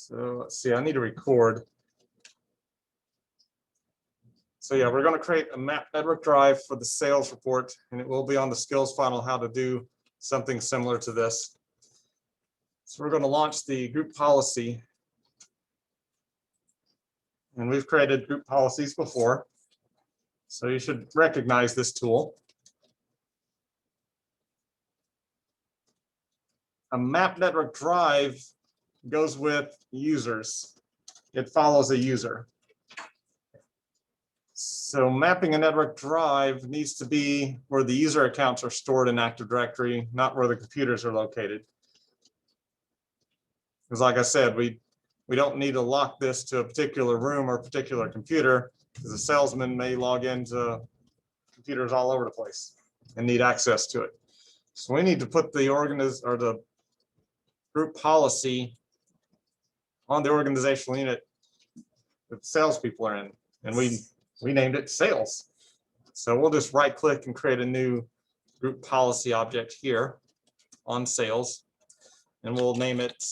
So let's see, I need to record. So yeah, we're going to create a map network drive for the sales report, and it will be on the skills funnel how to do something similar to this. So we're going to launch the group policy. And we've created group policies before, so you should recognize this tool. A map network drive goes with users. It follows a user. So mapping a network drive needs to be where the user accounts are stored in Active Directory, not where the computers are located. Because like I said, we don't need to lock this to a particular room or particular computer, because a salesman may log into computers all over the place and need access to it. So we need to put the group policy on the organizational unit that salespeople are in, and we named it sales. So we'll just right click and create a new group policy object here on sales, and we'll name it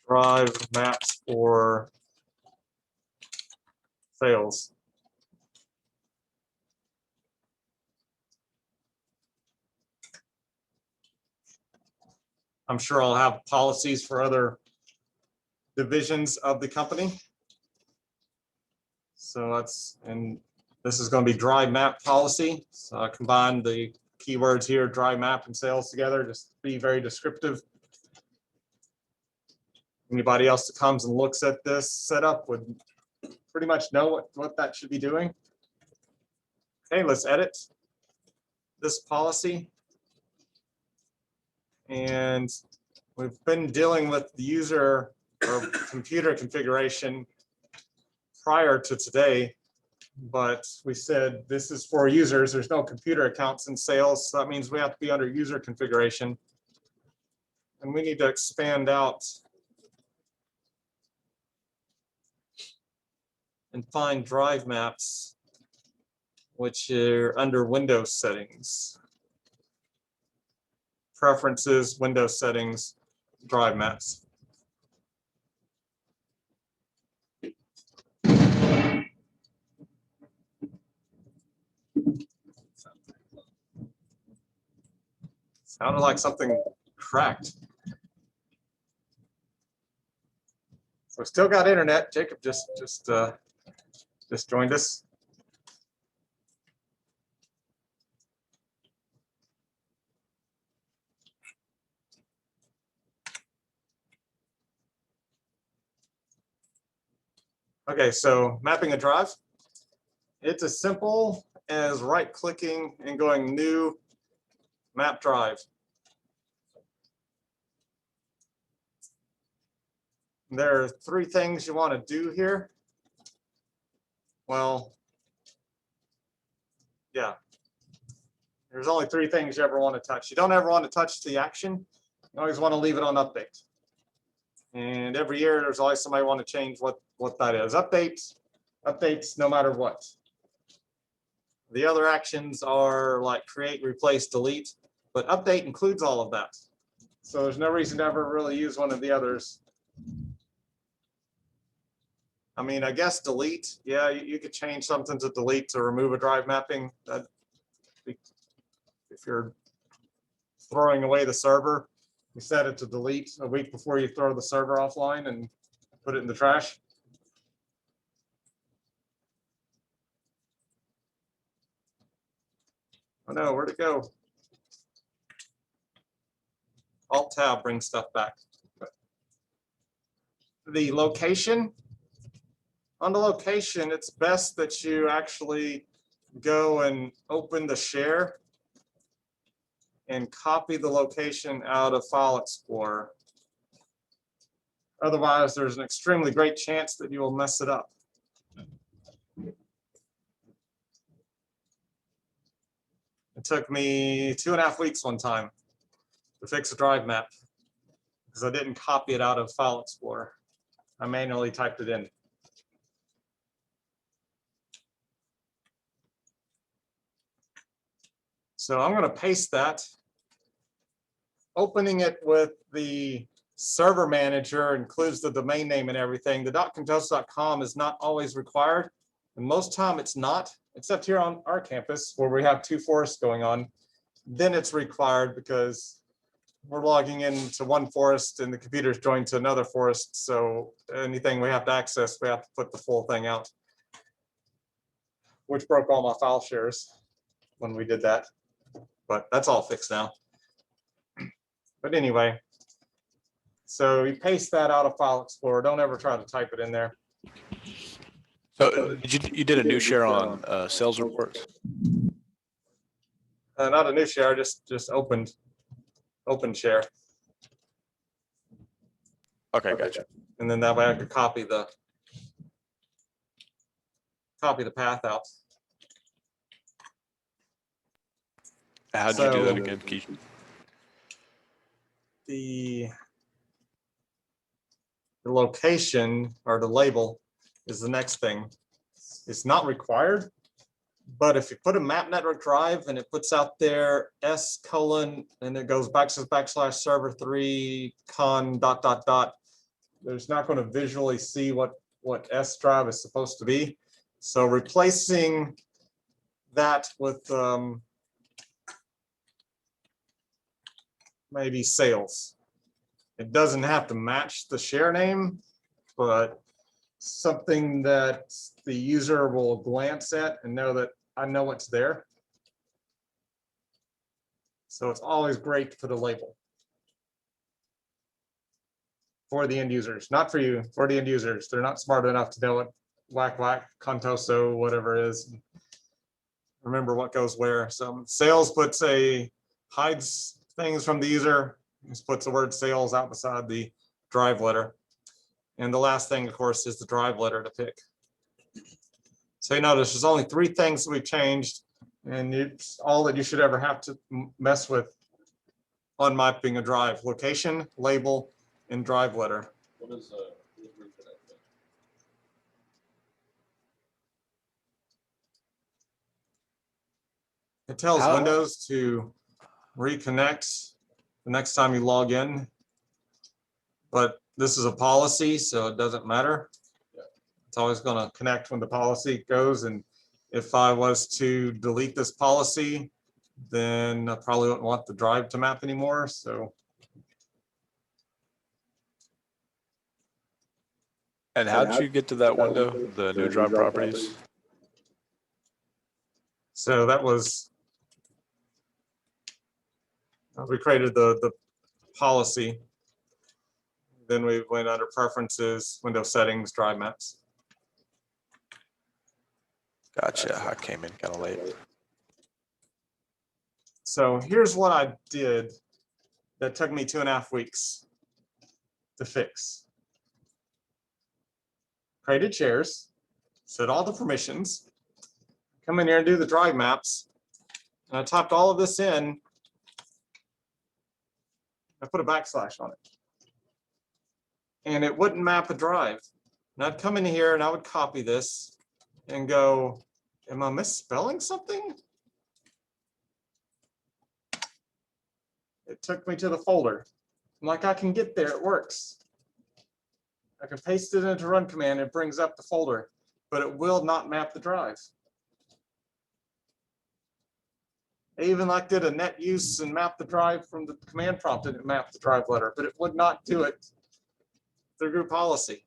drive maps for sales. I'm sure I'll have policies for other divisions of the company. So this is going to be drive map policy. So I combine the keywords here, drive map and sales together, just to be very descriptive. Anybody else that comes and looks at this setup would pretty much know what that should be doing. Okay, let's edit this policy. And we've been dealing with the user or computer configuration prior to today, but we said this is for users. There's no computer accounts in sales, so that means we have to be under user configuration. And we need to expand out and find drive maps, which are under Windows settings. Preferences, Windows settings, drive maps. Sounded like something cracked. So we still got internet. Jacob just joined us. Okay, so mapping a drive. It's as simple as right-clicking and going new map drive. There are three things you want to do here. Well, yeah. There's only three things you ever want to touch. You don't ever want to touch the action. You always want to leave it on update. And every year, there's always somebody want to change what that is. Updates no matter what. The other actions are like create, replace, delete, but update includes all of that. So there's no reason to ever really use one of the others. I mean, I guess delete, yeah, you could change something to delete to remove a drive mapping. That, if you're throwing away the server, you set it to delete a week before you throw the server offline and put it in the trash. Oh no, where'd it go? Alt-Tab brings stuff back. The location. On the location, it's best that you actually go and open the share and copy the location out of File Explorer. Otherwise, there's an extremely great chance that you will mess it up. It took me 2.5 weeks one time to fix a drive map because I didn't copy it out of File Explorer. I manually typed it in. So I'm going to paste that, opening it with the server manager includes the domain name and everything. The .contoso.com is not always required, and most time it's not, except here on our campus where we have 2 forests going on. Then it's required because we're logging into one forest and the computer's joined to another forest. So anything we have to access, we have to put the full thing out, which broke all my file shares when we did that. But that's all fixed now. But anyway, so you paste that out of File Explorer. Don't ever try to type it in there. So you did a new share on sales reports? Not a new share, just open share. Okay, gotcha. And then that way I could copy the path out. How'd you do that again, Keith? The location or the label is the next thing. It's not required, but if you put a map network drive and it puts out there S:, and it goes // server3 con ... there's not going to visually see what S drive is supposed to be. So replacing that with maybe sales. It doesn't have to match the share name, but something that the user will glance at and know that I know it's there. So it's always great to put a label for the end users, not for you, for the end users. They're not smart enough to know what Contoso, whatever it is. Remember what goes where. So sales hides things from the user, just puts the word sales out beside the drive letter. And the last thing, of course, is the drive letter to pick. So you notice there's only 3 things that we've changed, and it's all that you should ever have to mess with on mapping a drive: location, label, and drive letter. What is reconnecting? It tells Windows to reconnect the next time you log in, but this is a policy, so it doesn't matter. It's always going to connect when the policy goes, and if I was to delete this policy, then I probably wouldn't want the drive to map anymore. So. And how did you get to that window, the new drive properties? So that was, we created the policy. Then we went under preferences, window settings, drive maps. Gotcha. I came in kind of late. So here's what I did that took me 2.5 weeks to fix. Created shares, set all the permissions, come in here and do the drive maps. And I typed all of this in. I put a / on it. And it wouldn't map a drive. And I'd come in here and I would copy this and go, am I misspelling something? It took me to the folder. I'm like, I can get there, it works. I can paste it into run command, it brings up the folder, but it will not map the drive. I even did a net use and map the drive from the command prompt, and it mapped the drive letter, but it would not do it through group policy.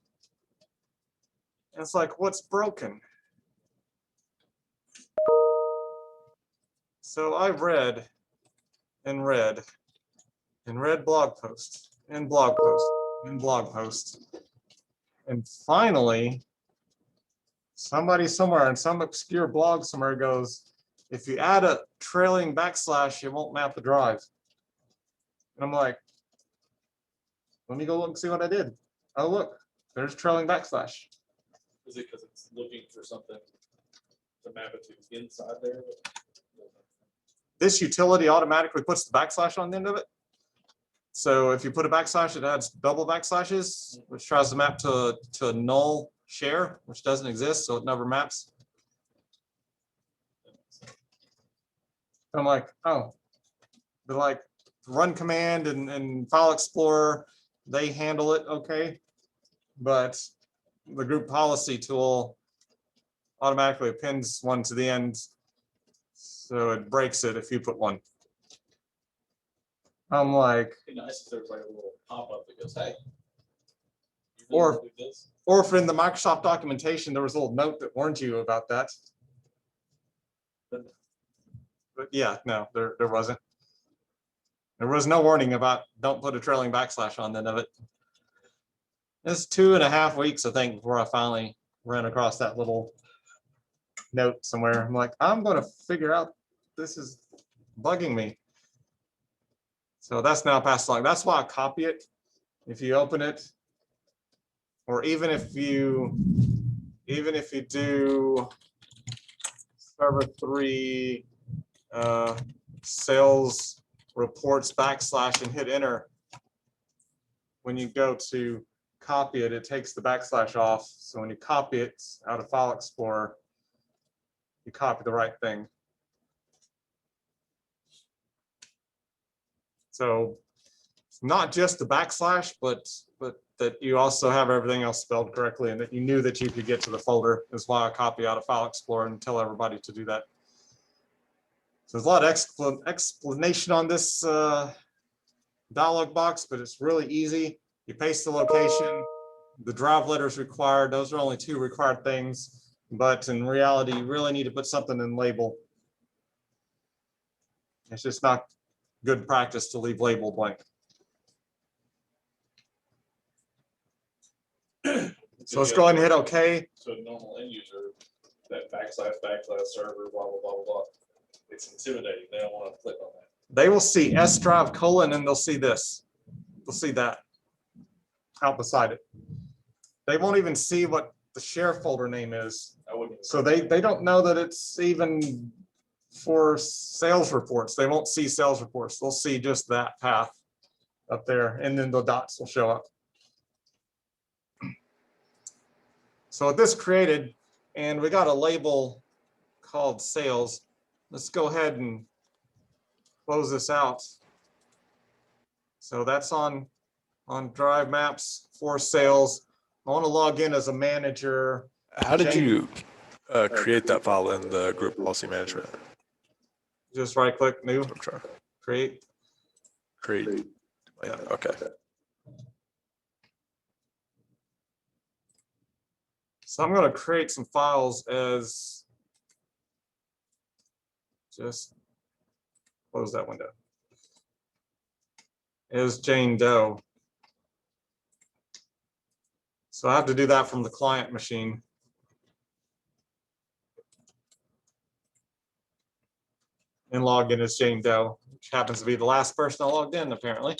And it's like, what's broken? So I read and read and read blog post and blog post and blog post. And finally, somebody somewhere in some obscure blog somewhere goes, if you add a trailing /, it won't map the drive. And I'm like, let me go look and see what I did. Oh, look, there's trailing /. Is it because it's looking for something to map it to inside there? This utility automatically puts the / on the end of it. So if you put a /, it adds double /, which tries to map to a null share, which doesn't exist, so it never maps. I'm like, oh, but like run command and file explorer, they handle it okay. But the group policy tool automatically pins one to the end. So it breaks it if you put one. I'm like, It'd be nice if there was like a little pop-up that goes, hey. you really Or- wanna do this? or if in the Microsoft documentation, there was a little note that warned you about that. But yeah, no, there wasn't. There was no warning about don't put a trailing backslash on the end of it. It's 2.5 weeks, I think, before I finally ran across that little note somewhere. I'm like, I'm going to figure out this is bugging me. So that's now passed along. That's why I copy it. If you open it, or even if you do server 3 sales reports backslash and hit enter, when you go to copy it, it takes the backslash off. So when you copy it out of File Explorer, you copy the right thing. So it's not just the backslash, but that you also have everything else spelled correctly and that you knew that you could get to the folder is why I copy out of File Explorer and tell everybody to do that. So there's a lot of explanation on this dialog box, but it's really easy. You paste the location, the drive letters required. Those are only 2 required things, but in reality, you really need to put something in label. It's just not good practice to leave label blank. So let's go ahead and hit OK. So a normal end user, that backslash server, blah, blah, blah, blah, blah. It's intimidating. They don't want to click on that. They will see S drive : and they'll see this. They'll see that out beside it. They won't even see what the share folder name is. I wouldn't. So they don't know that it's even for sales reports. They won't see sales reports. They'll see just that path up there, and then the dots will show up. So with this created, and we got a label called sales, let's go ahead and close this out. So that's on drive maps for sales. I want to log in as a manager. How did you create that file in the group policy management? Just right click, new, I'm trying. create. Create. Okay. So I'm going to create some files as, just close that window, as Jane Doe. So I have to do that from the client machine. And log in as Jane Doe, which happens to be the last person I logged in, apparently.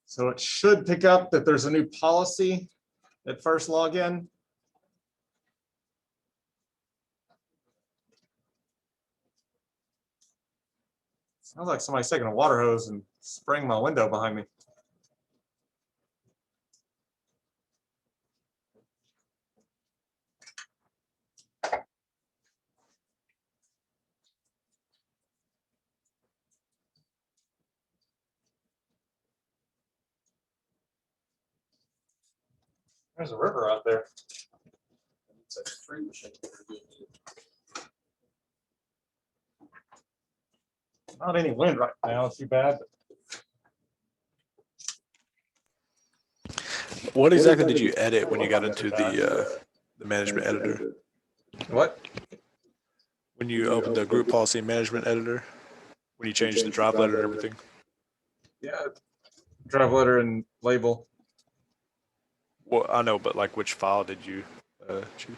So it should pick up that there's a new policy at first login. Sounds like somebody's taking a water hose and spraying my window behind me. There's a river out there. It's a free machine. Not any wind right now, too bad. What exactly did you edit when you got into the management editor? What? When you opened the group policy management editor? When you changed the drive letter and everything? Yeah, drive letter and label. Well, I know, but like which file did you choose?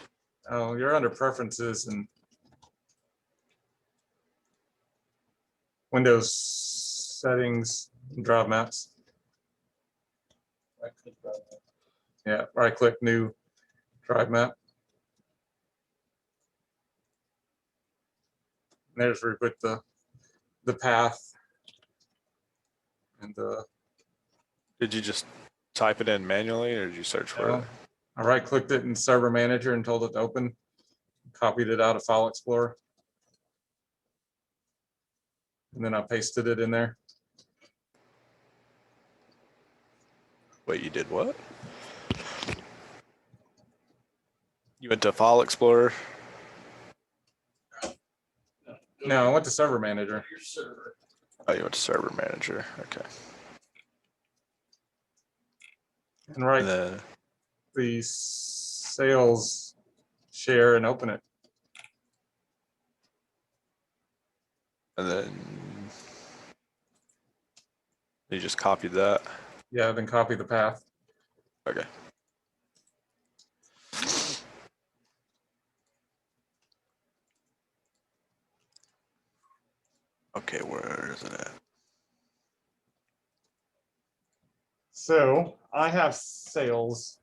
Oh, you're under preferences and Windows settings, drive maps. Yeah, right click, new drive map. There's where we put the path and the Did you just type it in manually or did you search for No. it? I right clicked it in Server Manager and told it to open, copied it out of File Explorer. And then I pasted it in there. Wait, you did what? You went to File Explorer? No, I went to Server Manager. Your server. Oh, you went to Server Manager. Okay. And right And then, the sales share and open it. and then you just copied that. Yeah, then copy the path. Okay. Okay, where is it at? So I have sales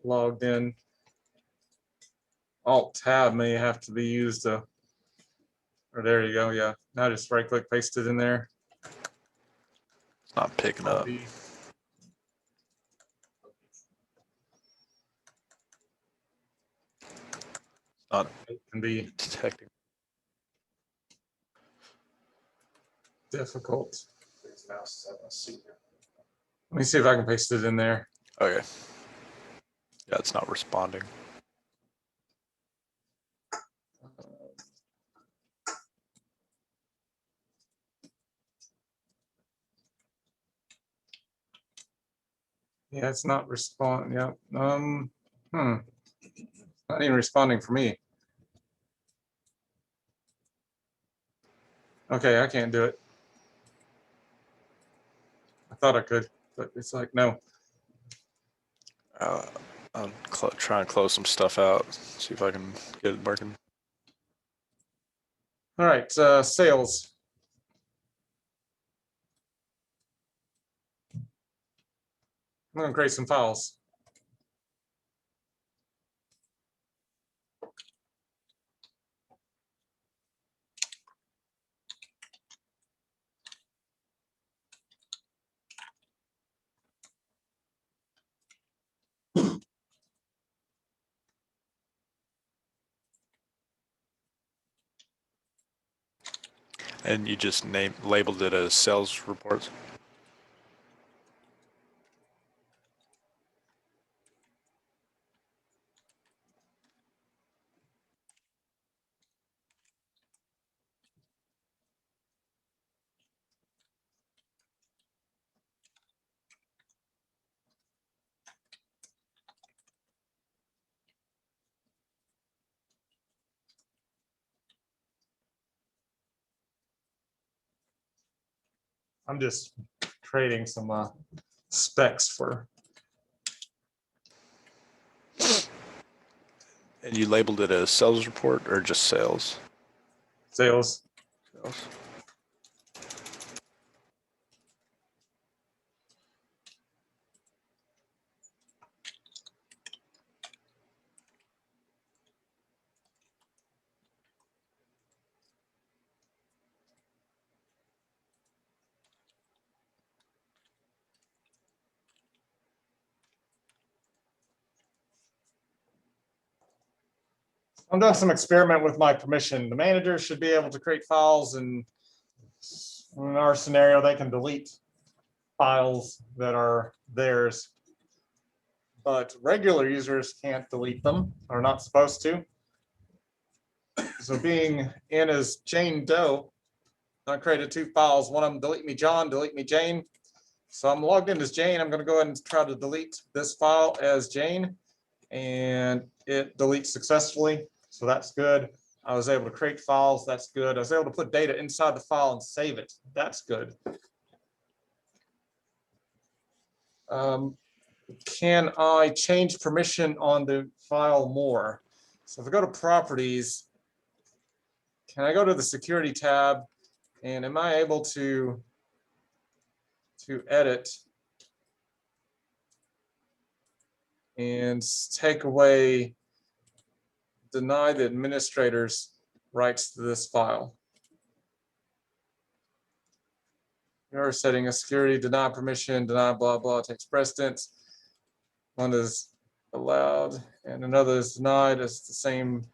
logged in. Alt tab may have to be used to, or there you go. Yeah. Now just right click, paste it in there. It's not picking up. Copy. Not It can be detecting. difficult. His mouse is having a secret. Let me see if I can paste it in there. Okay. Yeah, it's not responding. Yeah, it's not respond. Yeah. Not even responding for me. Okay, I can't do it. I thought I could, but it's like, no. I'll try and close some stuff out. See if I can get it working. All right, sales. I'm gonna create some files. And you just labeled it as sales reports. I'm just creating some specs for And you labeled it as sales report or just sales? sales. Sales. I'm doing some experiment with my permission. The manager should be able to create files, and in our scenario, they can delete files that are theirs. But regular users can't delete them, are not supposed to. So being in as Jane Doe, I created two files. One of them, delete me John, delete me Jane. So I'm logged in as Jane. I'm going to go ahead and try to delete this file as Jane, and it deletes successfully. So that's good. I was able to create files. That's good. I was able to put data inside the file and save it. That's good. Can I change permission on the file more? So if I go to properties, can I go to the security tab, and am I able to edit and take away, deny the administrator's rights to this file? You're setting a security, deny permission, deny blah, blah, takes precedence. One is allowed and another is denied. It's the same.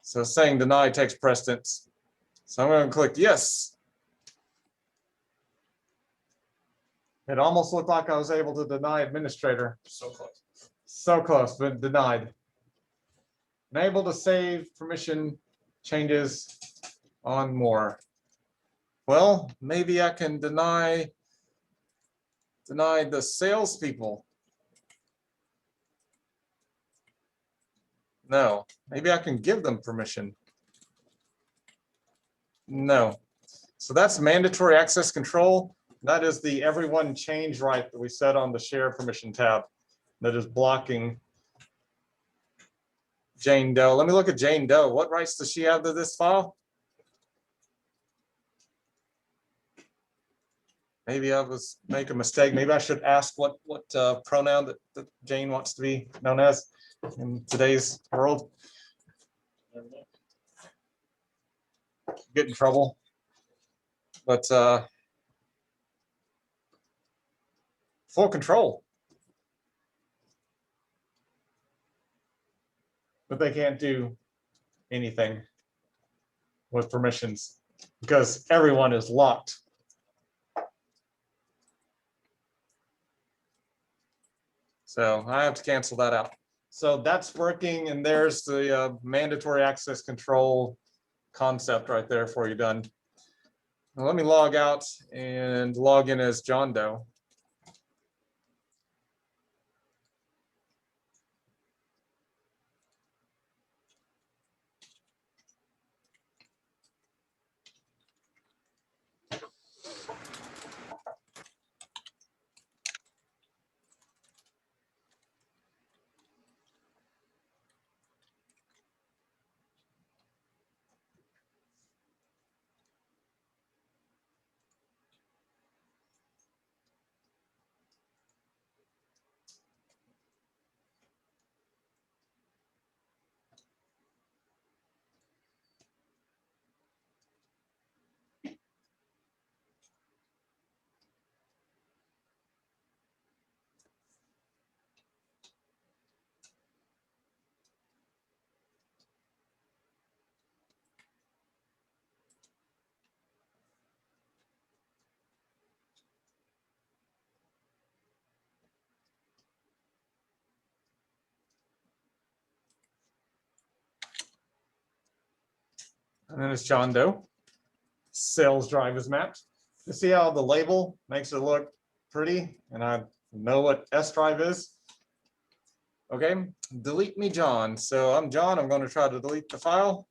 So saying deny takes precedence. So I'm going to click yes. It almost looked like I was able to deny administrator. So close. So close, but denied. Unable to save permission changes on more. Well, maybe I can deny the salespeople. No, maybe I can give them permission. No. So that's mandatory access control. That is the everyone change right that we set on the share permission tab that is blocking Jane Doe. Let me look at Jane Doe. What rights does she have to this file? Maybe I was make a mistake. Maybe I should ask what pronoun that Jane wants to be known as in today's world. Get in trouble. But full control. But they can't do anything with permissions because everyone is locked. So I have to cancel that out. So that's working, and there's the mandatory access control concept right there for you done. Now let me log out and log in as John Doe. And then it's John Doe. Sales drive is mapped. You see how the label makes it look pretty, and I know what S drive is. Okay, delete me John. So I'm John. I'm going to try to delete the file.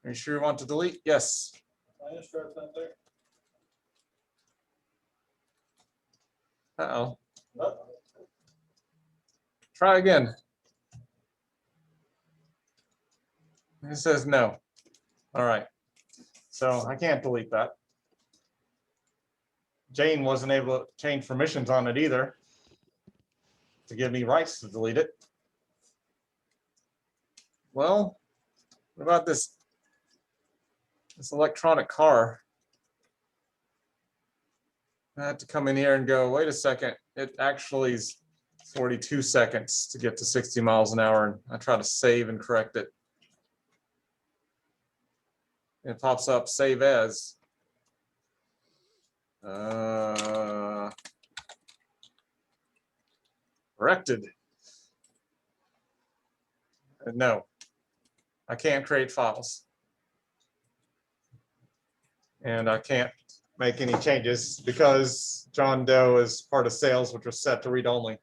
Are you sure you want to delete? Yes. Uh-oh. Try again. It says no. All right. So I can't delete that. Jane wasn't able to change permissions on it either to give me rights to delete it. Well, what about this electronic car? I had to come in here and go, wait a second, it actually is 42 seconds to get to 60 miles an hour. And I try to save and correct it. It pops up, save as. Corrected. No, I can't create files. And I can't make any changes because John Doe is part of sales, which was set to read only.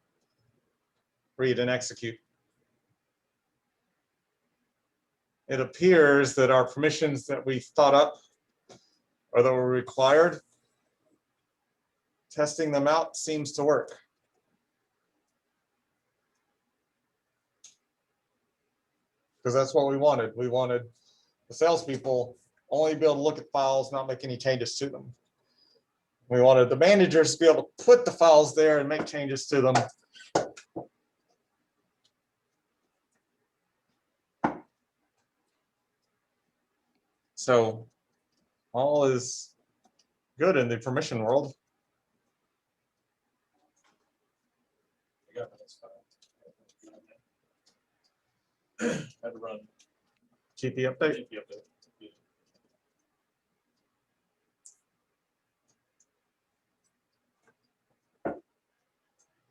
Read and execute. It appears that our permissions that we thought up or that were required, testing them out seems to work. Because that's what we wanted. We wanted the salespeople only be able to look at files, not make any changes to them. We wanted the managers to be able to put the files there and make changes to them. So all is good in the permission world. I got this file. Had to run GP update. GP update.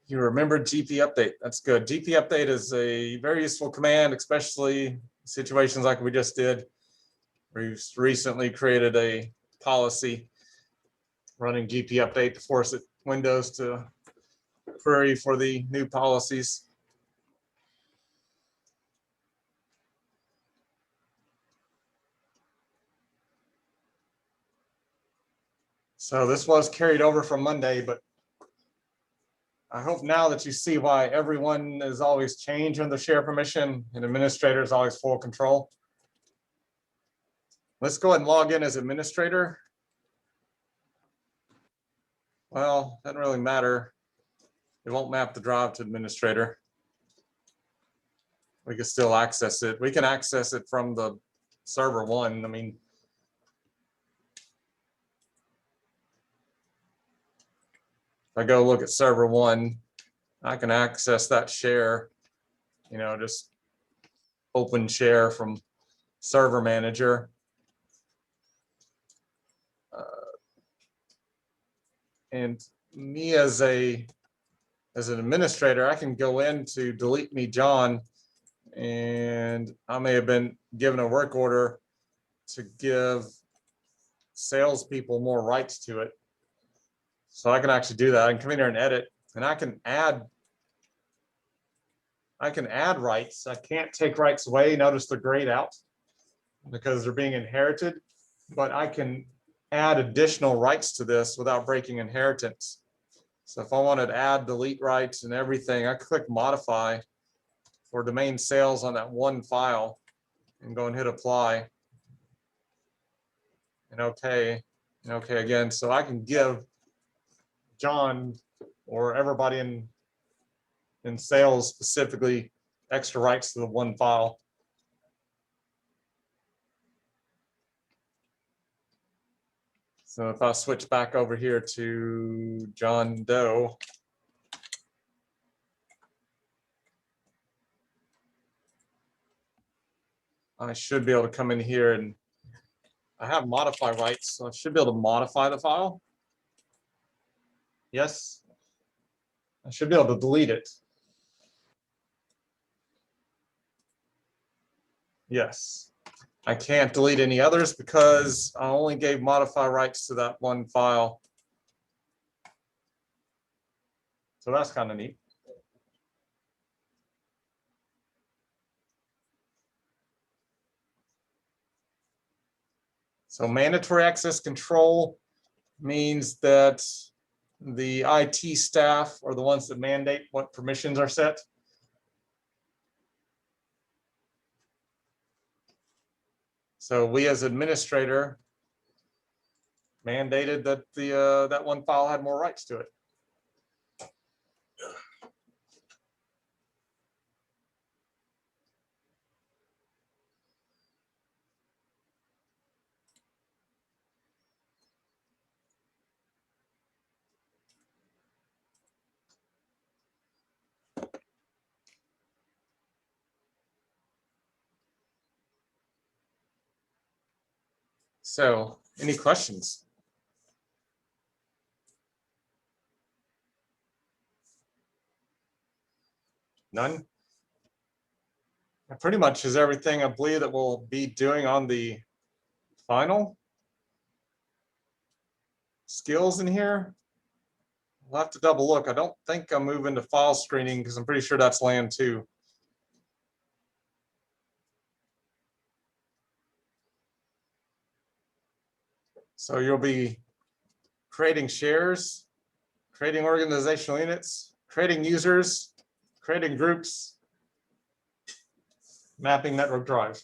You remembered GP update. That's good. GP update is a very useful command, especially situations like we just did. We've recently created a policy running GP update to force Windows to query for the new policies. So this was carried over from Monday, but I hope now that you see why everyone is always changing the share permission and administrator is always full control. Let's go ahead and log in as administrator. Well, doesn't really matter. It won't map the drive to administrator. We can still access it. We can access it from the server one. I mean, if I go look at server one, I can access that share, you know, just open share from server manager. And me as an administrator, I can go in to delete me John, and I may have been given a work order to give salespeople more rights to it. So I can actually do that. I can come in here and edit, and I can add rights. I can't take rights away. Notice they're grayed out because they're being inherited, but I can add additional rights to this without breaking inheritance. So if I wanted to add delete rights and everything, I click modify for domain sales on that one file and go and hit apply. And okay, and okay again. So I can give John or everybody in sales specifically extra rights to the one file. So if I switch back over here to John Doe, I should be able to come in here, and I have modify rights, so I should be able to modify the file. Yes, I should be able to delete it. Yes, I can't delete any others because I only gave modify rights to that one file. So that's kind of neat. So mandatory access control means that the IT staff are the ones that mandate what permissions are set. So we as administrator mandated that that one file had more rights to it. So, any questions? None? That pretty much is everything I believe that we'll be doing on the final skills in here. We'll have to double look. I don't think I'm moving to file screening because I'm pretty sure that's land too. So you'll be creating shares, creating organizational units, creating users, creating groups, mapping network drive.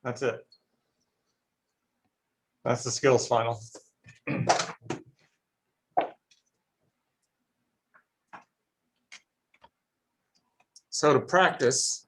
That's it. That's the skills final. So to practice,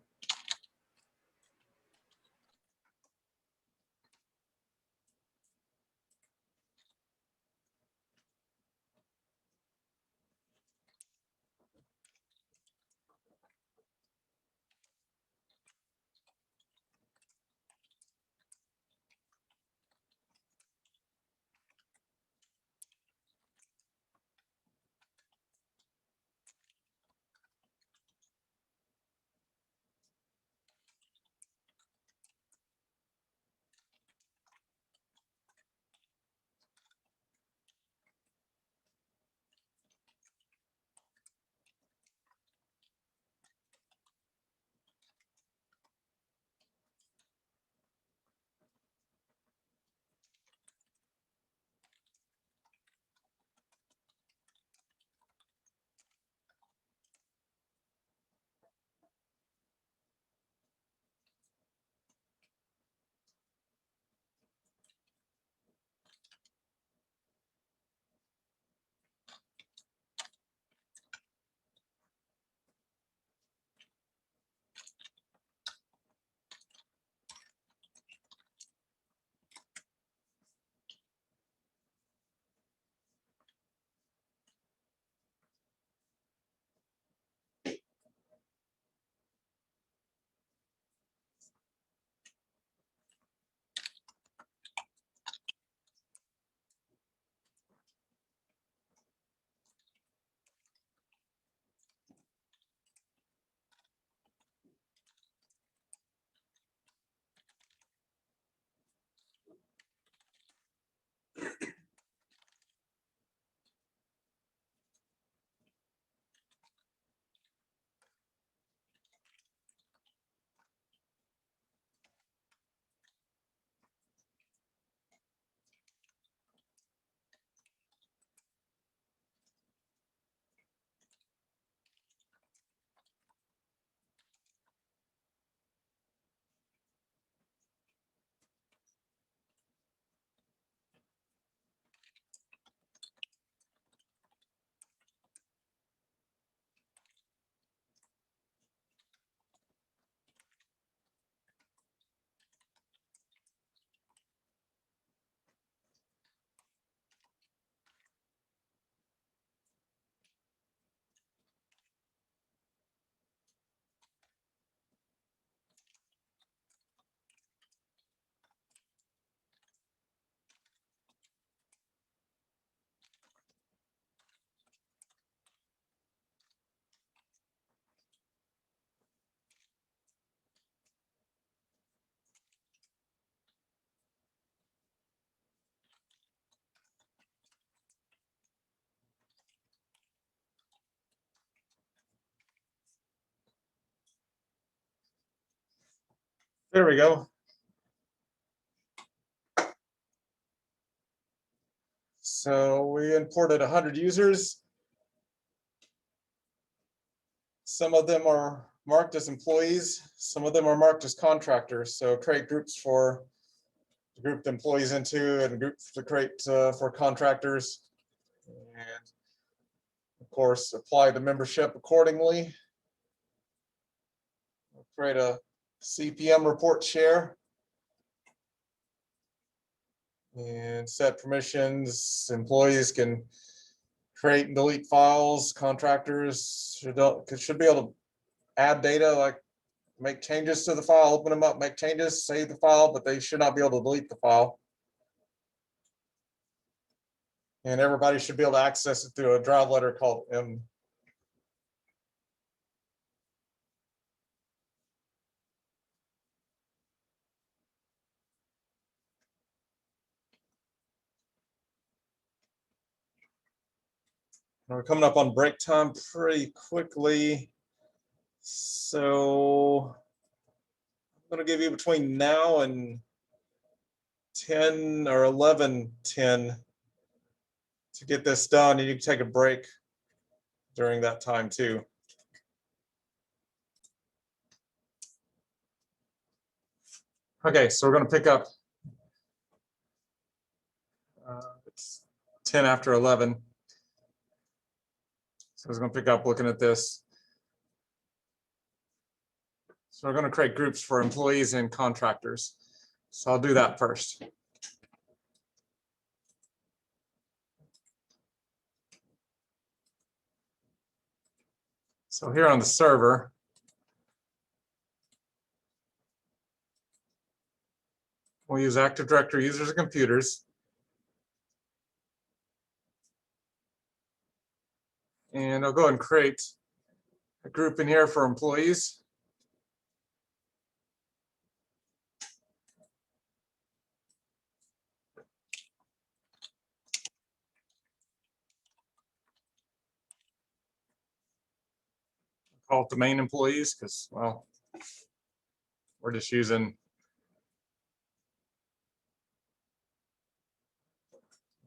There we go. So we imported 100 users. Some of them are marked as employees. Some of them are marked as contractors. So create groups for to group the employees into and groups to create for contractors. And of course, apply the membership accordingly. We'll create a CPM report share. And set permissions. Employees can create and delete files. Contractors should be able to add data, like make changes to the file, open them up, make changes, save the file, but they should not be able to delete the file. And everybody should be able to access it through a drive letter called M. We're coming up on break time pretty quickly. So I'm going to give you between now and 10 or 11:10 to get this done. And you can take a break during that time too. Okay, so we're going to pick up. It's 10 after 11. So I was going to pick up looking at this. So we're going to create groups for employees and contractors. So I'll do that first. So here on the server, we'll use Active Directory users and computers. And I'll go ahead and create a group in here for employees. Call it the main employees because, well, we're just using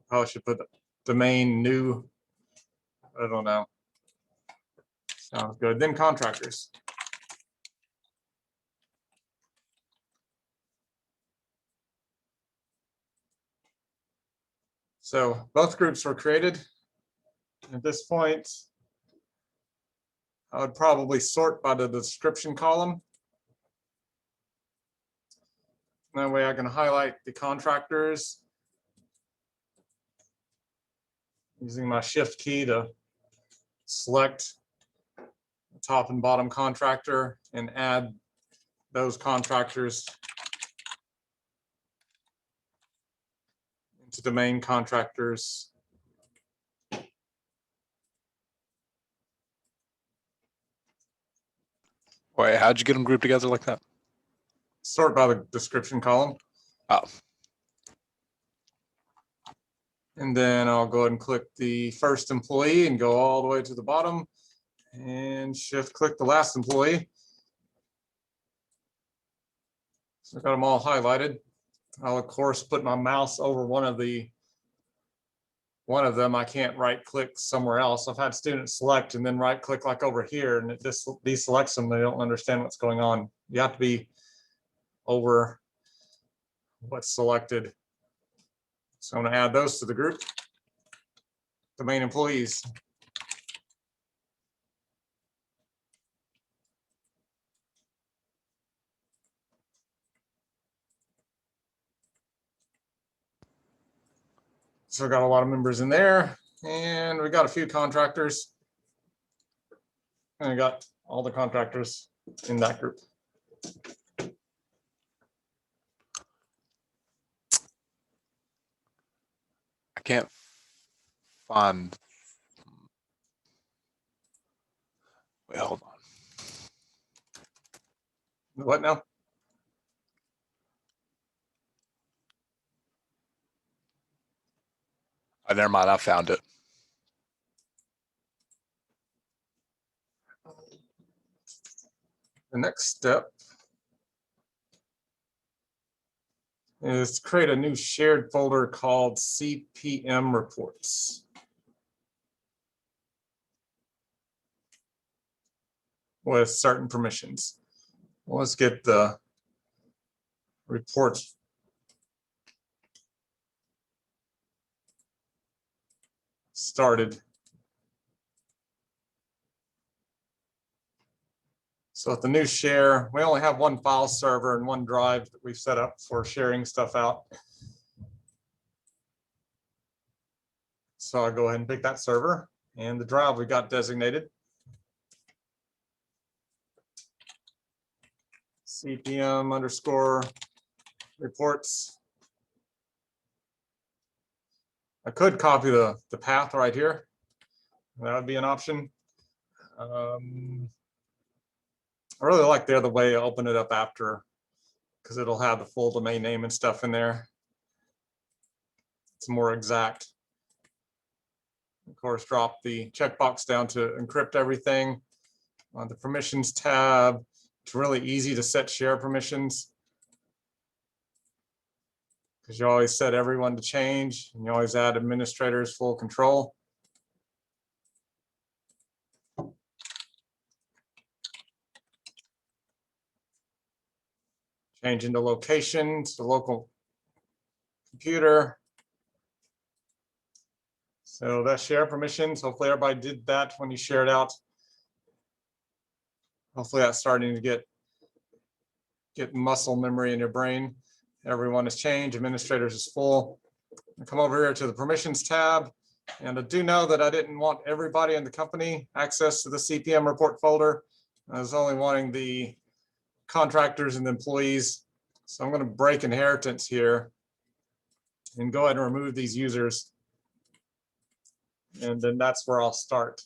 probably should put the main new, I don't know. Sounds good. Then contractors. So both groups were created. At this point, I would probably sort by the description column. That way I can highlight the contractors using my shift key to select the top and bottom contractor and add those contractors into the main contractors. Wait, how'd you get them grouped together like that? Sort by the description column. Oh. And then I'll go ahead and click the first employee and go all the way to the bottom and shift click the last employee. So I've got them all highlighted. I'll of course put my mouse over one of them. I can't right click somewhere else. I've had students select and then right click like over here and it just deselects them. They don't understand what's going on. You have to be over what's selected. So I'm going to add those to the group, the main employees. So we got a lot of members in there and we got a few contractors. And I got all the contractors in that group. I can't find. Wait, hold on. What now? Oh, never mind. I found it. The next step is to create a new shared folder called CPM reports. With certain permissions. Let's get the reports started. So with the new share, we only have one file server and one drive that we've set up for sharing stuff out. So I'll go ahead and pick that server and the drive we got designated. CPM underscore reports. I could copy the path right here. That would be an option. I really like the other way. Open it up after, because it'll have the full domain name and stuff in there. It's more exact. Of course, drop the checkbox down to encrypt everything. On the permissions tab, it's really easy to set share permissions, because you always set everyone to change, and you always add administrators full control. Change into location to local computer. So that's share permissions. Hopefully everybody did that when you shared out. Hopefully that's starting to get muscle memory in your brain. Everyone is changed, administrators is full. I come over here to the permissions tab, and I do know that I didn't want everybody in the company access to the CPM report folder. I was only wanting the contractors and the employees. So I'm going to break inheritance here and go ahead and remove these users. And then that's where I'll start.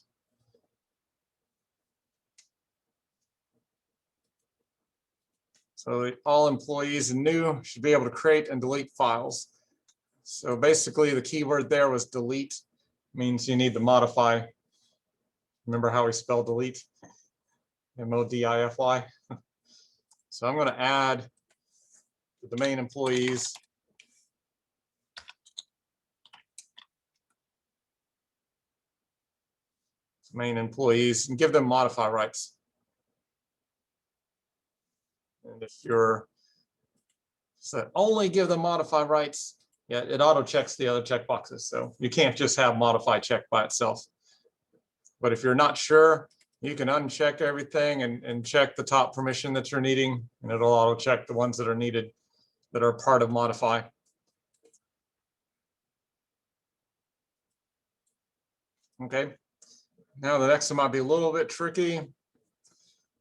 So all employees and new should be able to create and delete files. So basically the keyword there was delete, means you need to modify. Remember how we spell delete? M-O-D-I-F-Y. So I'm going to add the domain employees. Main employees, and give them modify rights. And if you're set only give them modify rights, yeah, it auto checks the other checkboxes. So you can't just have modify checked by itself. But if you're not sure, you can uncheck everything and check the top permission that you're needing, and it'll auto check the ones that are needed that are part of modify. Okay. Now the next one might be a little bit tricky.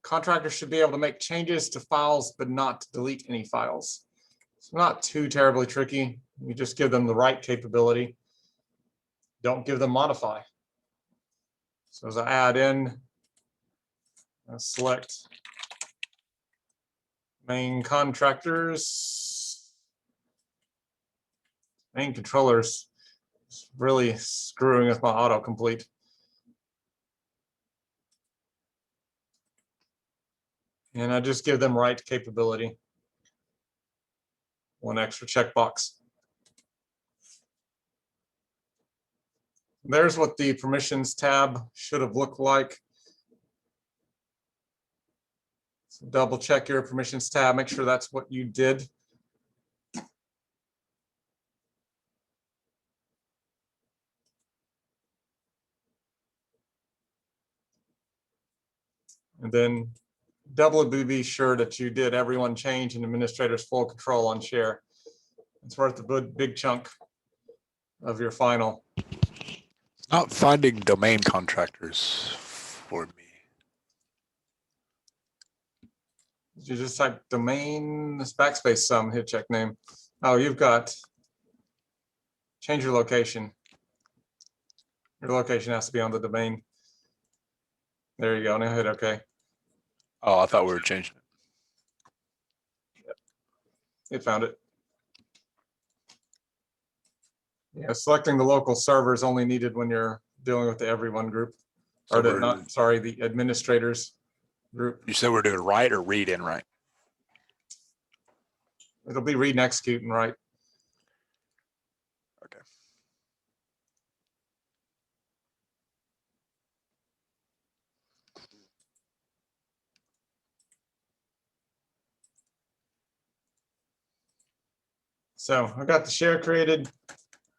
Contractors should be able to make changes to files, but not to delete any files. It's not too terribly tricky. You just give them the right capability. Don't give them modify. So as I add in, I select main contractors, main controllers. It's really screwing with my autocomplete. And I just give them right capability. One extra checkbox. There's what the permissions tab should have looked like. So double check your permissions tab, make sure that's what you did. And then doubly be sure that you did everyone change and administrators full control on share. It's worth a big chunk of your final. It's not finding domain contractors for me. You just type domain, this backspace sum, hit check name. Oh, you've got change your location. Your location has to be on the domain. There you go. Now hit OK. Oh, I thought we were changing it. It found it. Yeah, selecting the local server is only needed when you're dealing with the everyone group, So or the administrators group. You said we're doing write or read in right? It'll be read and execute and write. Okay. So I got the share created.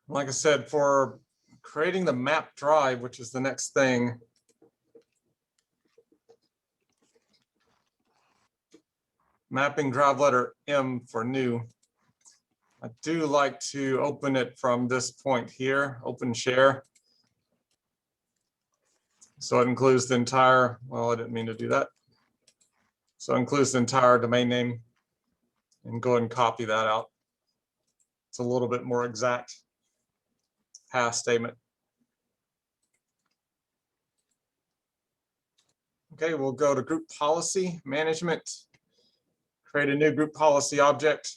Like I said, for creating the map drive, which is the next thing. Mapping drive letter M for new. I do like to open it from this point here, open share. So it includes the entire, well, I didn't mean to do that. So it includes the entire domain name, and go ahead and copy that out. It's a little bit more exact pass statement. Okay, we'll go to group policy management, create a new group policy object.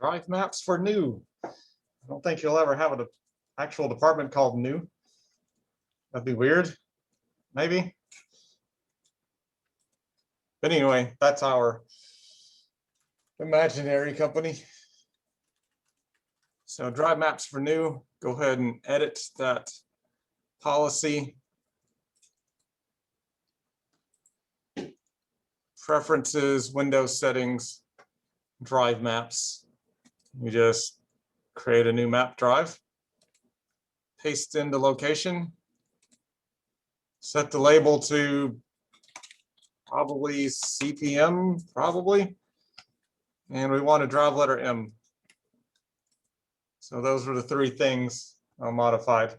Drive maps for new. I don't think you'll ever have an actual department called new. That'd be weird, maybe. But anyway, that's our imaginary company. So drive maps for new, go ahead and edit that policy. Preferences, Windows settings, drive maps. You just create a new map drive, paste in the location, set the label to probably CPM, probably. And we want a drive letter M. So those were the three things I modified.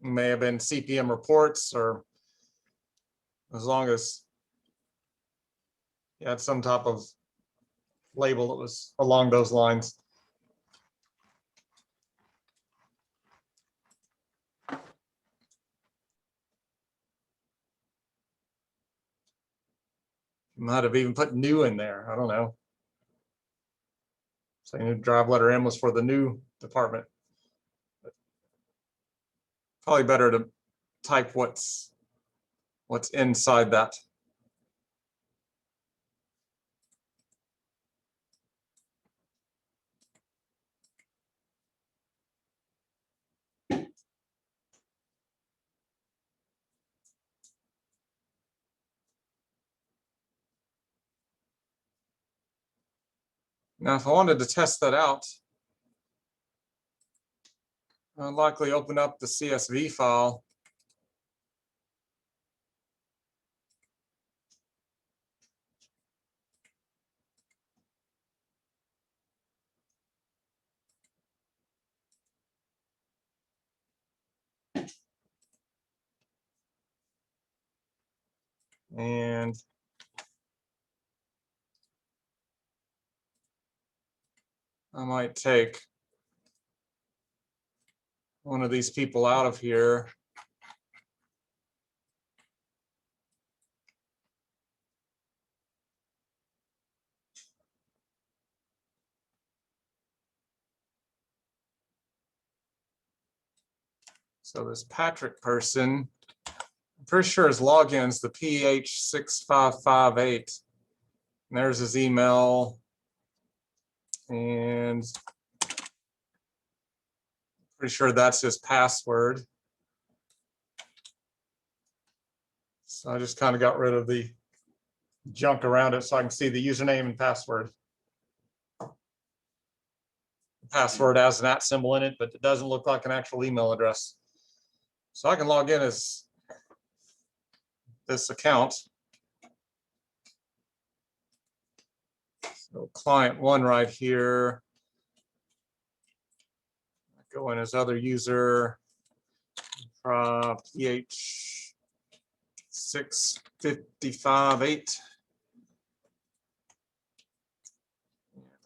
It may have been CPM reports, or as long as you had some type of label that was along those lines. Might have even put new in there. I don't know. Saying drive letter M was for the new department. Probably better to type what's inside that. Now, if I wanted to test that out, I'd likely open up the CSV file. And I might take one of these people out of here. So this Patrick person, I'm pretty sure his login is the PH6558. And there's his email. And pretty sure that's his password. So I just kind of got rid of the junk around it so I can see the username and password. The password has an @ symbol in it, but it doesn't look like an actual email address. So I can log in as this account. So client 1 right here. Go in as other user, PH6558.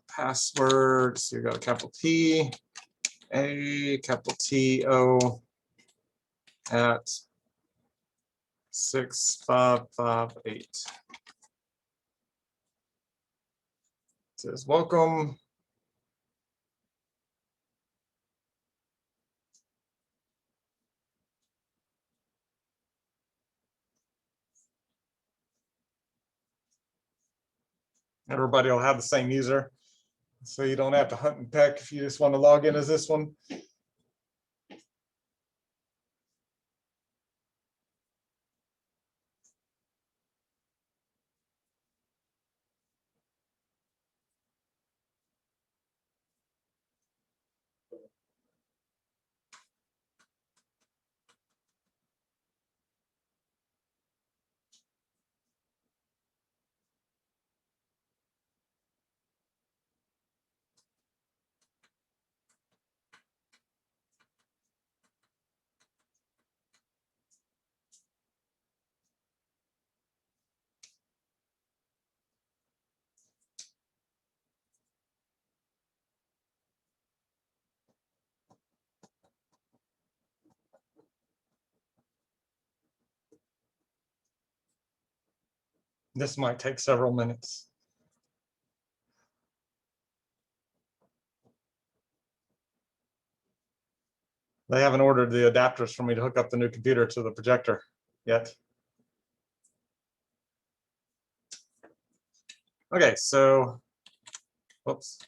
Password, so you got a capital T, A, capital T, O, at 6558. Says welcome. Everybody will have the same user, so you don't have to hunt and peck if you just want to log in as this one. This might take several minutes. They haven't ordered the adapters for me to hook up the new computer to the projector yet. Okay, so, whoops.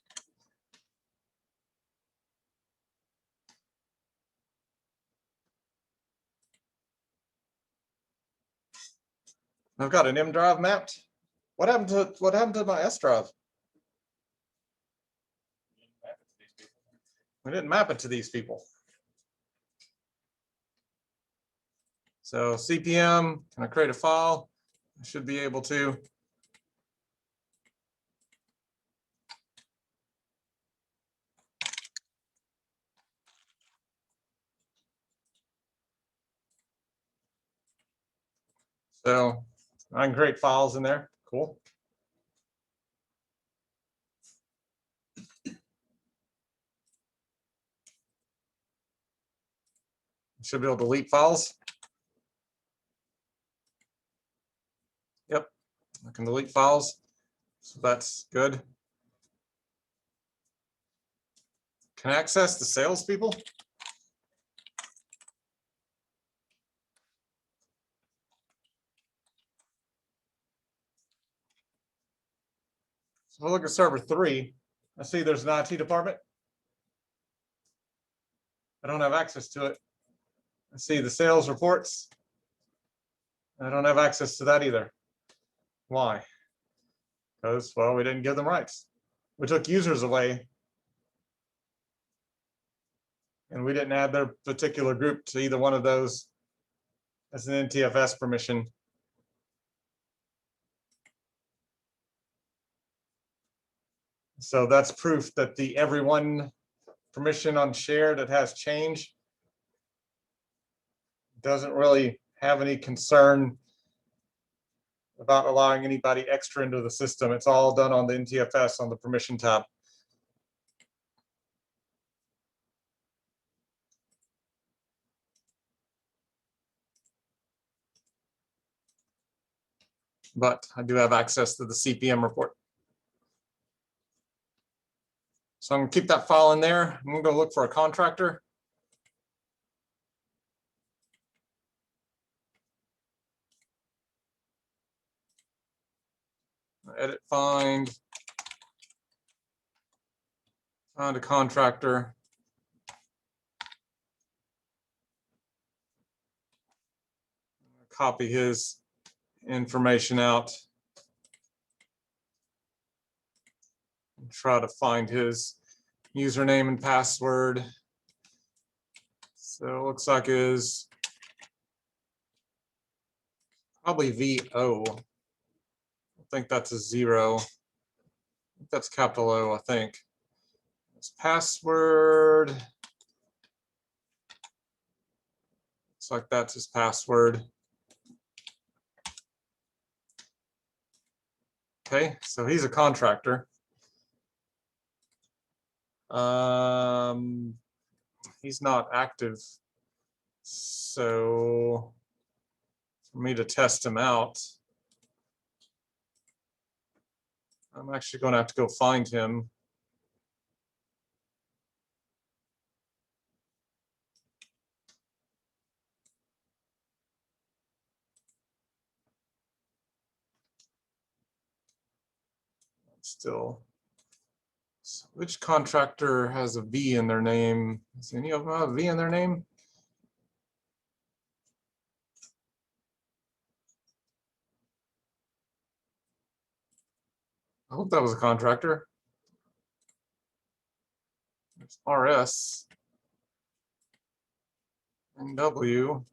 I've got an M drive mapped. What happened to my S drive? We didn't map it to these people. So CPM, can I create a file? I should be able to. So I can create files in there. Cool. Should be able to delete files. Yep, I can delete files. So that's good. Can I access the salespeople? So if I look at server 3, I see there's an IT department. I don't have access to it. I see the sales reports. I don't have access to that either. Why? Because, well, we didn't give them rights. We took users away, and we didn't add their particular group to either one of those as an NTFS permission. So that's proof that the everyone permission on share that has change doesn't really have any concern about allowing anybody extra into the system. It's all done on the NTFS on the permission tab. But I do have access to the CPM report. So I'm gonna keep that file in there. I'm gonna go look for a contractor. Edit, find a contractor. Copy his information out. And try to find his username and password. So it looks like is probably VO. I think that's a 0. That's capital O, I think. His password. Looks like that's his password. Okay, so he's a contractor. He's not active. So for me to test him out, I'm actually going to have to go find him. Still, so which contractor has a V in their name? Does any of them have a V in their name? I hope that was a contractor. It's RS and W.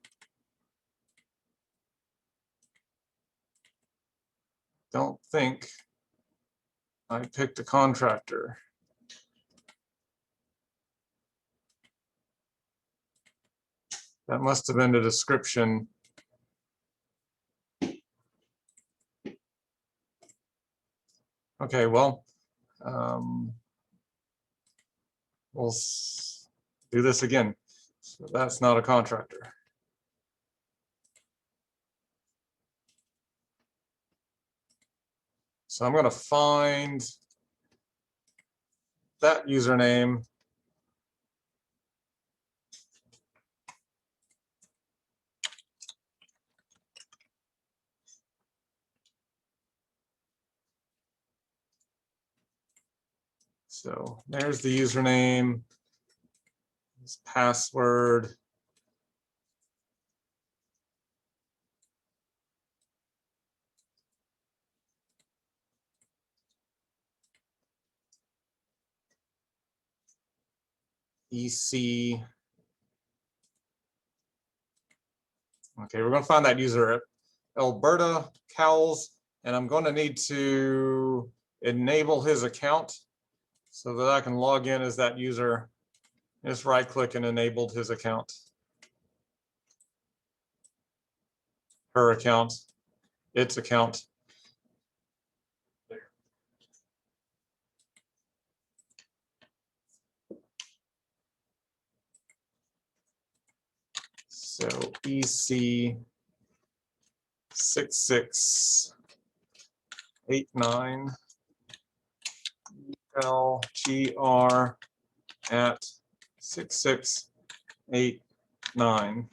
Don't think I picked a contractor. That must have been the description. Okay, well, we'll do this again. So that's not a contractor. So I'm going to find that username. So there's the username, his password. EC. Okay, we're going to find that user at Alberta Cowles, and I'm going to need to enable his account so that I can log in as that user. Just right click and enabled his account. Her account, its account. So EC 6689 LGR at 6689.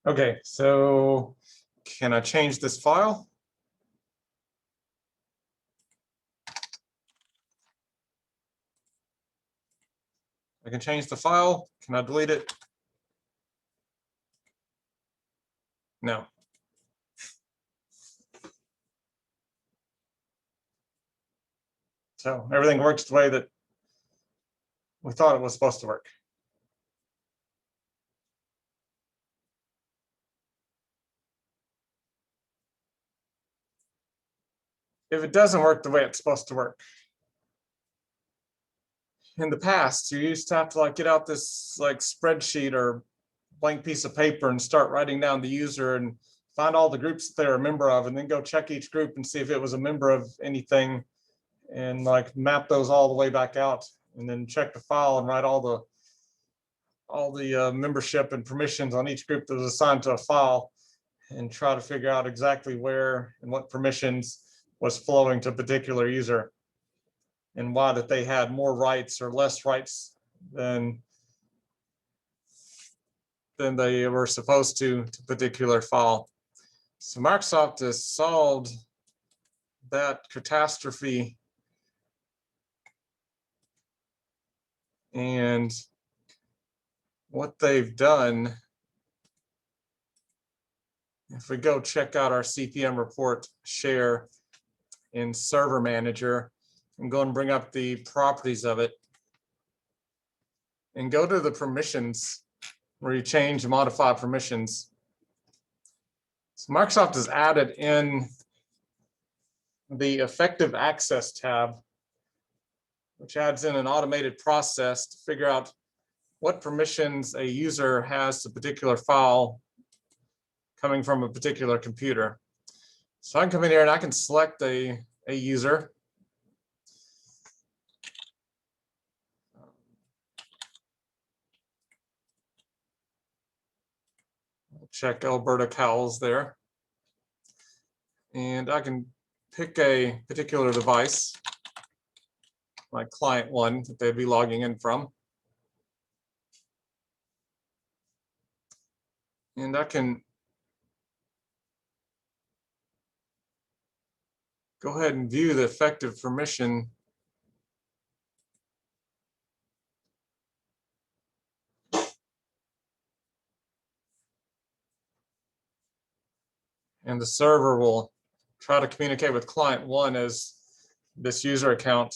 Okay, so can I change this file? I can change the file. Can I delete it? No. So everything works the way that we thought it was supposed to work. If it doesn't work the way it's supposed to work, in the past, you used to have to like get out this like spreadsheet or blank piece of paper and start writing down the user and find all the groups that they're a member of, and then go check each group and see if it was a member of anything. and like map those all the way back out, and then check the file and write all the membership and permissions on each group that was assigned to a file, and try to figure out exactly where and what permissions was flowing to a particular user, and why that they had more rights or less rights than they were supposed to particular file. So Microsoft has solved that catastrophe, and what they've done, if we go check out our CPM report share in Server Manager and go and bring up the properties of it and go to the permissions where you change and modify permissions. So Microsoft has added in the effective access tab, which adds in an automated process to figure out what permissions a user has to a particular file coming from a particular computer. So I can come in here and I can select a user. I'll check Alberta Cowles there. And I can pick a particular device, like client 1 that they'd be logging in from. And I can go ahead and view the effective permission and the server will try to communicate with client 1 as this user account.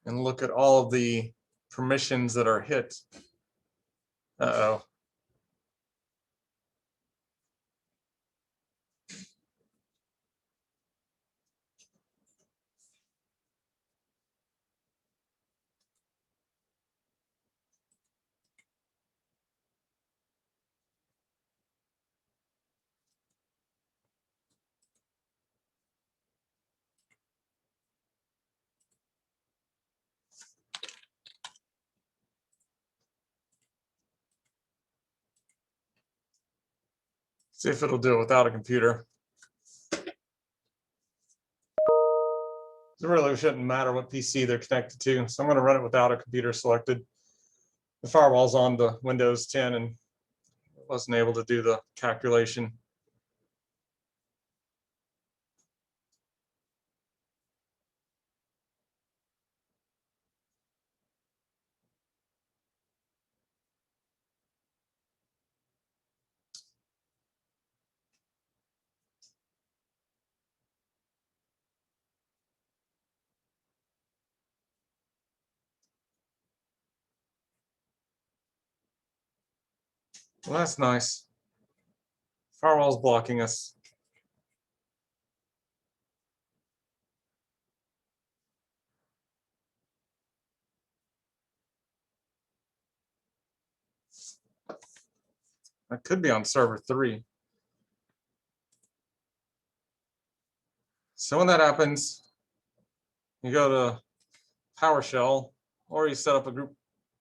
And look at all of the permissions that are hit. Uh-oh. See if it'll do it without a computer. It really shouldn't matter what PC they're connected to. So I'm going to run it without a computer selected. The firewall's on the Windows 10 and wasn't able to do the calculation. Well, that's nice. Firewall's blocking us. That could be on server 3. So when that happens, you go to PowerShell, or you set up a group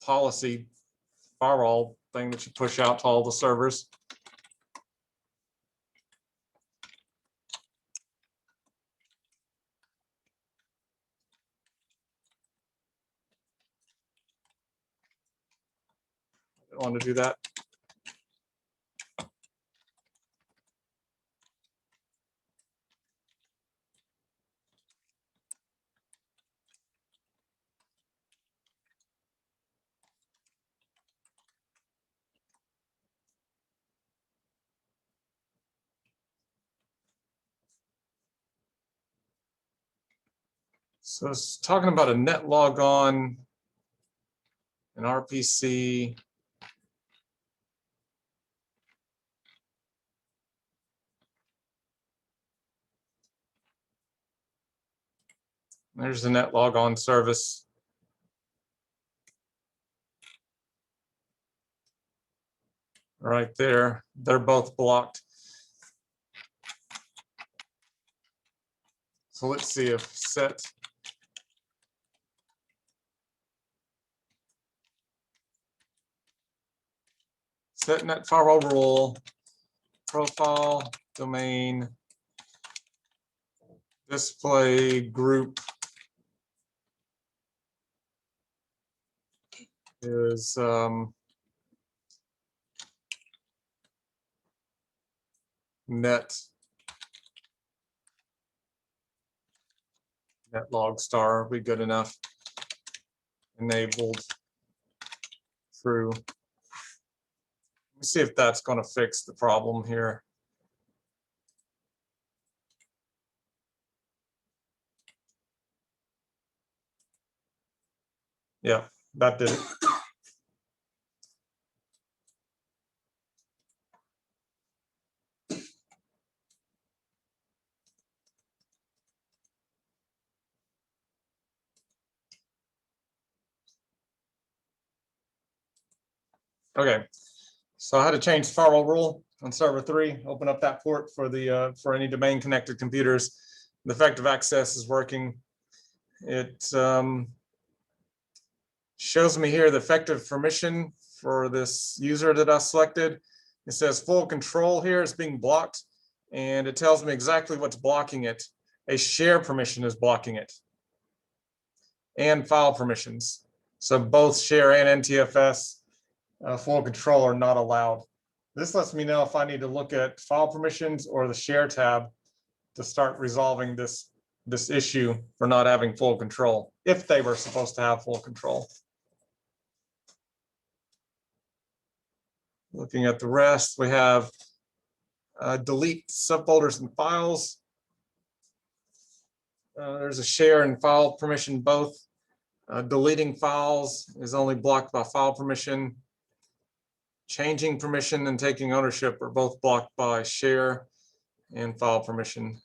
policy firewall thing that you push out to all the servers. I want to do that. So it's talking about a net logon, an RPC. There's the net logon service. Right there. They're both blocked. So let's see if set net firewall rule, profile, domain, display group is net log star be good enough. Enabled true. Let me see if that's going to fix the problem here. Yeah, that did it. Okay, so I had to change the firewall rule on server 3, open up that port for the for any domain connected computers. The effective access is working. It shows me here the effective permission for this user that I selected. It says full control here is being blocked, and it tells me exactly what's blocking it. A share permission is blocking it, and file permissions. So both share and NTFS full control are not allowed. This lets me know if I need to look at file permissions or the share tab to start resolving this issue for not having full control, if they were supposed to have full control. Looking at the rest, we have delete subfolders and files. There's a share and file permission both. Deleting files is only blocked by file permission. Changing permission and taking ownership are both blocked by share and file permission.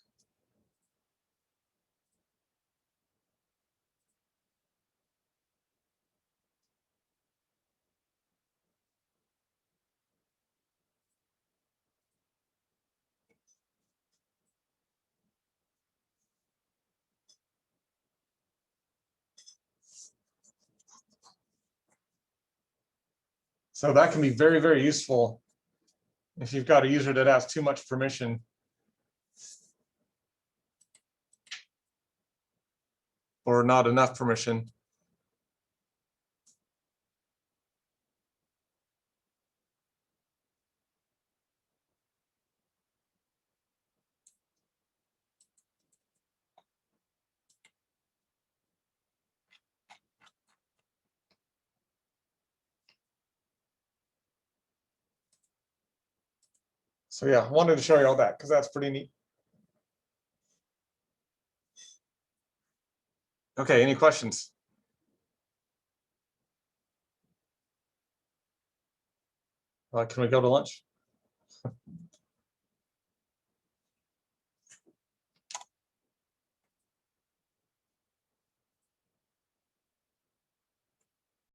So that can be very, very useful if you've got a user that has too much permission. Or not enough permission. So yeah, I wanted to show you all that because that's pretty neat. Okay, any questions? Can we go to lunch?